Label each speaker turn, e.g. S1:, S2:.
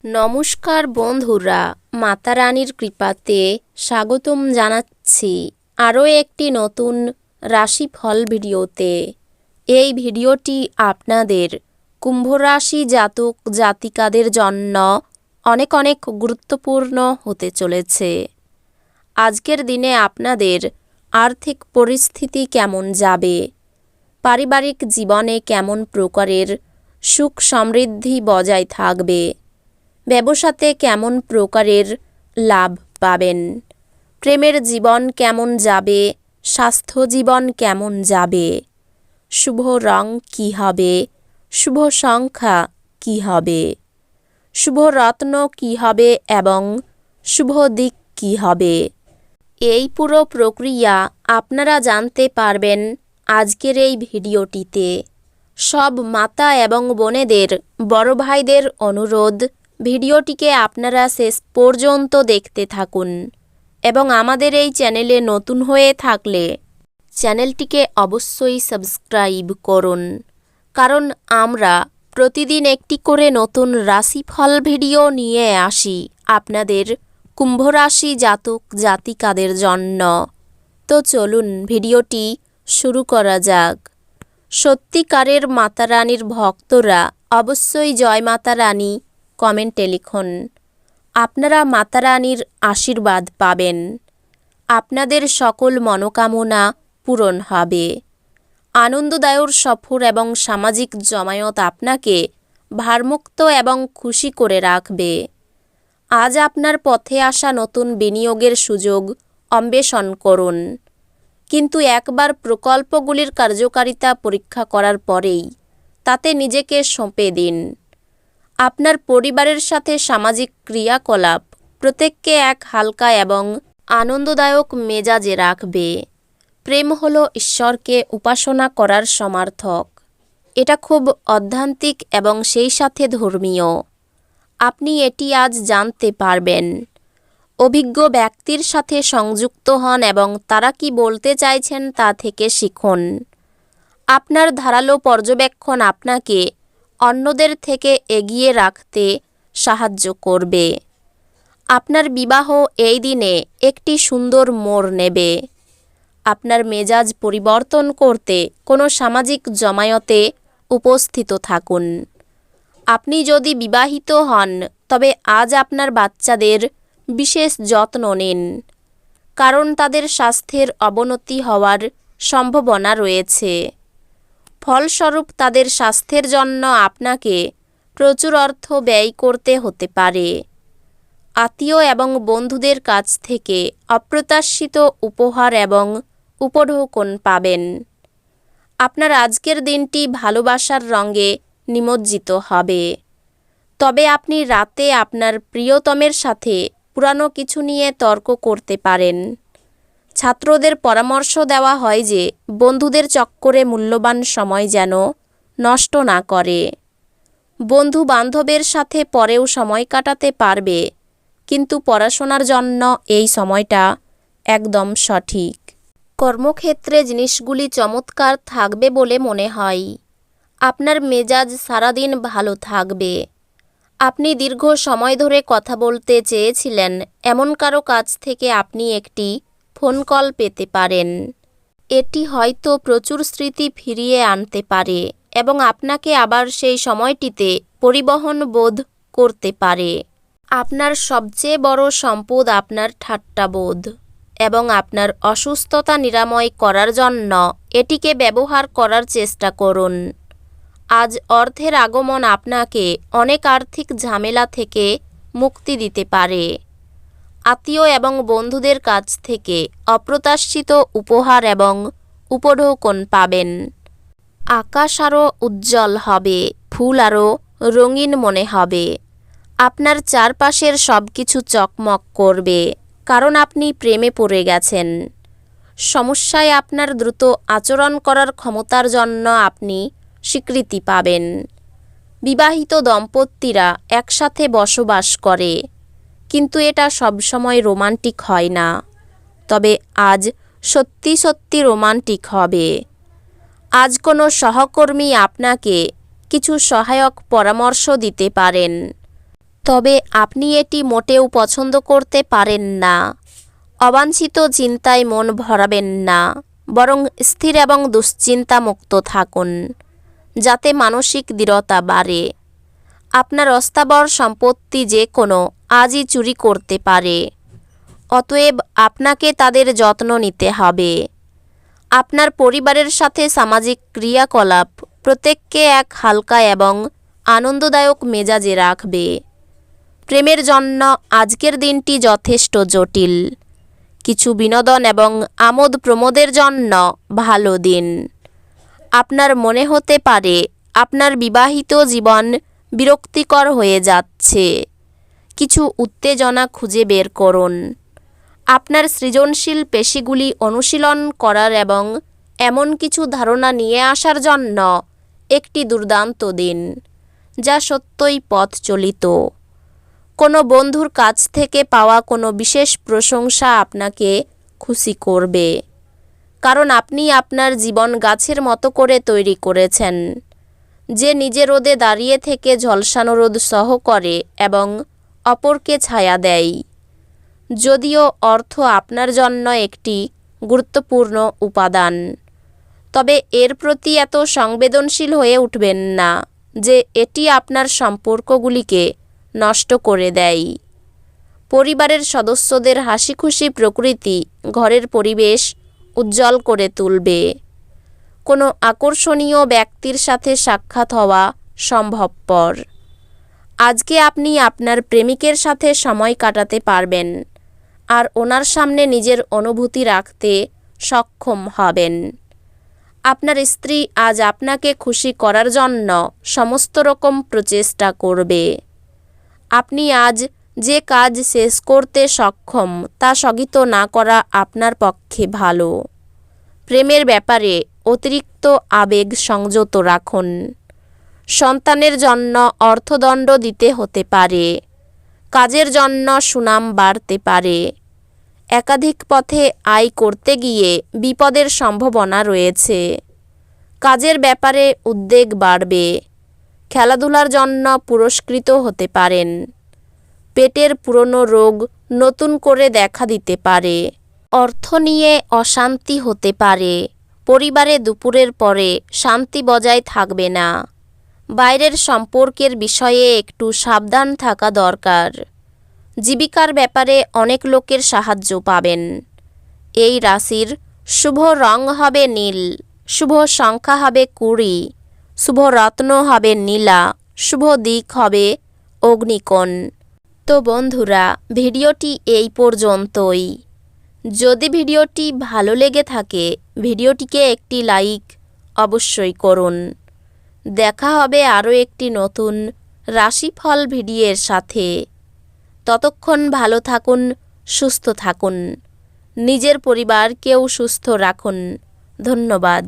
S1: নমস্কার বন্ধুরা, মাতা রানীর কৃপাতে স্বাগতম জানাচ্ছি আরও একটি নতুন রাশিফল ভিডিওতে। এই ভিডিওটি আপনাদের কুম্ভ রাশি জাতক জাতিকাদের জন্য অনেক অনেক গুরুত্বপূর্ণ হতে চলেছে। আজকের দিনে আপনাদের আর্থিক পরিস্থিতি কেমন যাবে, পারিবারিক জীবনে কেমন প্রকারের সুখ সমৃদ্ধি বজায় থাকবে, ব্যবসাতে কেমন প্রকারের লাভ পাবেন, প্রেমের জীবন কেমন যাবে, স্বাস্থ্য জীবন কেমন যাবে, শুভ রং কী হবে, শুভ সংখ্যা কী হবে, শুভ রত্ন কী হবে এবং শুভ দিক কী হবে, এই পুরো প্রক্রিয়া আপনারা জানতে পারবেন আজকের এই ভিডিওটিতে। সব মাতা এবং বোনেদের, বড় ভাইদের অনুরোধ, ভিডিওটিকে আপনারা শেষ পর্যন্ত দেখতে থাকুন এবং আমাদের এই চ্যানেলে নতুন হয়ে থাকলে চ্যানেলটিকে অবশ্যই সাবস্ক্রাইব করুন, কারণ আমরা প্রতিদিন একটি করে নতুন রাশিফল ভিডিও নিয়ে আসি আপনাদের কুম্ভ রাশি জাতক জাতিকাদের জন্য। তো চলুন ভিডিওটি শুরু করা যাক। সত্যিকারের মাতা রানীর ভক্তরা অবশ্যই জয় মাতা রানী কমেন্টে লিখুন। আপনারা মাতা রানীর আশীর্বাদ পাবেন, আপনাদের সকল মনোকামনা পূরণ হবে। আনন্দদায়ক সফর এবং সামাজিক জমায়েত আপনাকে ভারমুক্ত এবং খুশি করে রাখবে। আজ আপনার পথে আসা নতুন বিনিয়োগের সুযোগ অন্বেষণ করুন, কিন্তু একবার প্রকল্পগুলির কার্যকারিতা পরীক্ষা করার পরেই তাতে নিজেকে সঁপে দিন। আপনার পরিবারের সাথে সামাজিক ক্রিয়াকলাপ প্রত্যেককে এক হালকা এবং আনন্দদায়ক মেজাজে রাখবে। প্রেম হলো ঈশ্বরকে উপাসনা করার সমার্থক। এটা খুব আধ্যাত্মিক এবং সেই সাথে ধর্মীয়। আপনি এটি আজ জানতে পারবেন। অভিজ্ঞ ব্যক্তির সাথে সংযুক্ত হন এবং তারা কি বলতে চাইছেন তা থেকে শিখুন। আপনার ধারালো পর্যবেক্ষণ আপনাকে অন্যদের থেকে এগিয়ে রাখতে সাহায্য করবে। আপনার বিবাহ এই দিনে একটি সুন্দর মোড় নেবে। আপনার মেজাজ পরিবর্তন করতে কোনো সামাজিক জমায়েতে উপস্থিত থাকুন। আপনি যদি বিবাহিত হন তবে আজ আপনার বাচ্চাদের বিশেষ যত্ন নিন, কারণ তাদের স্বাস্থ্যের অবনতি হওয়ার সম্ভাবনা রয়েছে। ফলস্বরূপ তাদের স্বাস্থ্যের জন্য আপনাকে প্রচুর অর্থ ব্যয় করতে হতে পারে। আত্মীয় এবং বন্ধুদের কাছ থেকে অপ্রত্যাশিত উপহার এবং উপঢৌকন পাবেন। আপনার আজকের দিনটি ভালোবাসার রঙে নিমজ্জিত হবে, তবে আপনি রাতে আপনার প্রিয়তমের সাথে পুরানো কিছু নিয়ে তর্ক করতে পারেন। ছাত্রদের পরামর্শ দেওয়া হয় যে বন্ধুদের চক্করে মূল্যবান সময় যেন নষ্ট না করে। বন্ধু বান্ধবের সাথে পরেও সময় কাটাতে পারবে, কিন্তু পড়াশোনার জন্য এই সময়টা একদম সঠিক। কর্মক্ষেত্রে জিনিসগুলি চমৎকার থাকবে বলে মনে হয়। আপনার মেজাজ সারাদিন ভালো থাকবে। আপনি দীর্ঘ সময় ধরে কথা বলতে চেয়েছিলেন এমন কারো কাছ থেকে আপনি একটি ফোন কল পেতে পারেন। এটি হয়তো প্রচুর স্মৃতি ফিরিয়ে আনতে পারে এবং আপনাকে আবার সেই সময়টিতে পরিবহন বোধ করতে পারে। আপনার সবচেয়ে বড় সম্পদ আপনার ঠাট্টাবোধ এবং আপনার অসুস্থতা নিরাময় করার জন্য এটিকে ব্যবহার করার চেষ্টা করুন। আজ অর্থের আগমন আপনাকে অনেক আর্থিক ঝামেলা থেকে মুক্তি দিতে পারে। আত্মীয় এবং বন্ধুদের কাছ থেকে অপ্রত্যাশিত উপহার এবং উপঢৌকন পাবেন। আকাশ আরও উজ্জ্বল হবে, ফুল আরও রঙিন মনে হবে। আপনার চারপাশের সব কিছু চকমক করবে, কারণ আপনি প্রেমে পড়ে গেছেন। সমস্যায় আপনার দ্রুত আচরণ করার ক্ষমতার জন্য আপনি স্বীকৃতি পাবেন। বিবাহিত দম্পতিরা একসাথে বসবাস করে, কিন্তু এটা সবসময় রোমান্টিক হয় না। তবে আজ সত্যি সত্যি রোমান্টিক হবে। আজ কোনো সহকর্মী আপনাকে কিছু সহায়ক পরামর্শ দিতে পারেন। তবে আপনি এটি মোটেও পছন্দ করতে পারেন না। অবাঞ্ছিত চিন্তায় মন ভরাবেন না, বরং স্থির এবং দুশ্চিন্তামুক্ত থাকুন, যাতে মানসিক দৃঢ়তা বাড়ে। আপনার অস্থাবর সম্পত্তি যে কোনো আজই চুরি করতে পারে, অতএব আপনাকে তাদের যত্ন নিতে হবে। আপনার পরিবারের সাথে সামাজিক ক্রিয়াকলাপ প্রত্যেককে এক হালকা এবং আনন্দদায়ক মেজাজে রাখবে। প্রেমের জন্য আজকের দিনটি যথেষ্ট জটিল। কিছু বিনোদন এবং আমোদ প্রমোদের জন্য ভালো দিন। আপনার মনে হতে পারে আপনার বিবাহিত জীবন বিরক্তিকর হয়ে যাচ্ছে। কিছু উত্তেজনা খুঁজে বের করুন। আপনার সৃজনশীল পেশিগুলি অনুশীলন করার এবং এমন কিছু ধারণা নিয়ে আসার জন্য একটি দুর্দান্ত দিন, যা সত্যই পথচলিত। কোনো বন্ধুর কাছ থেকে পাওয়া কোনো বিশেষ প্রশংসা আপনাকে খুশি করবে, কারণ আপনি আপনার জীবন গাছের মতো করে তৈরি করেছেন, যে নিজে রোদে দাঁড়িয়ে থেকে ঝলসানো রোদ সহ করে এবং অপরকে ছায়া দেয়। যদিও অর্থ আপনার জন্য একটি গুরুত্বপূর্ণ উপাদান, তবে এর প্রতি এত সংবেদনশীল হয়ে উঠবেন না যে এটি আপনার সম্পর্কগুলিকে নষ্ট করে দেয়। পরিবারের সদস্যদের হাসিখুশি প্রকৃতি ঘরের পরিবেশ উজ্জ্বল করে তুলবে। কোনো আকর্ষণীয় ব্যক্তির সাথে সাক্ষাৎ হওয়া সম্ভবপর। আজকে আপনি আপনার প্রেমিকের সাথে সময় কাটাতে পারবেন আর ওনার সামনে নিজের অনুভূতি রাখতে সক্ষম হবেন। আপনার স্ত্রী আজ আপনাকে খুশি করার জন্য সমস্ত রকম প্রচেষ্টা করবে। আপনি আজ যে কাজ শেষ করতে সক্ষম তা স্থগিত না করা আপনার পক্ষে ভালো। প্রেমের ব্যাপারে অতিরিক্ত আবেগ সংযত রাখুন। সন্তানের জন্য অর্থদণ্ড দিতে হতে পারে। কাজের জন্য সুনাম বাড়তে পারে। একাধিক পথে আয় করতে গিয়ে বিপদের সম্ভাবনা রয়েছে। কাজের ব্যাপারে উদ্বেগ বাড়বে। খেলাধুলার জন্য পুরস্কৃত হতে পারেন। পেটের পুরনো রোগ নতুন করে দেখা দিতে পারে। অর্থ নিয়ে অশান্তি হতে পারে। পরিবারে দুপুরের পরে শান্তি বজায় থাকবে না। বাইরের সম্পর্কের বিষয়ে একটু সাবধান থাকা দরকার। জীবিকার ব্যাপারে অনেক লোকের সাহায্য পাবেন। এই রাশির শুভ রং হবে নীল, শুভ সংখ্যা হবে 20, শুভ রত্ন হবে নীলা, শুভ দিক হবে অগ্নিকোণ। তো বন্ধুরা, ভিডিওটি এই পর্যন্তই। যদি ভিডিওটি ভালো লেগে থাকে ভিডিওটিকে একটি লাইক অবশ্যই করুন। দেখা হবে আরও একটি নতুন রাশিফল ভিডিওর সাথে। ততক্ষণ ভালো থাকুন, সুস্থ থাকুন, নিজের পরিবারকেও সুস্থ রাখুন। ধন্যবাদ।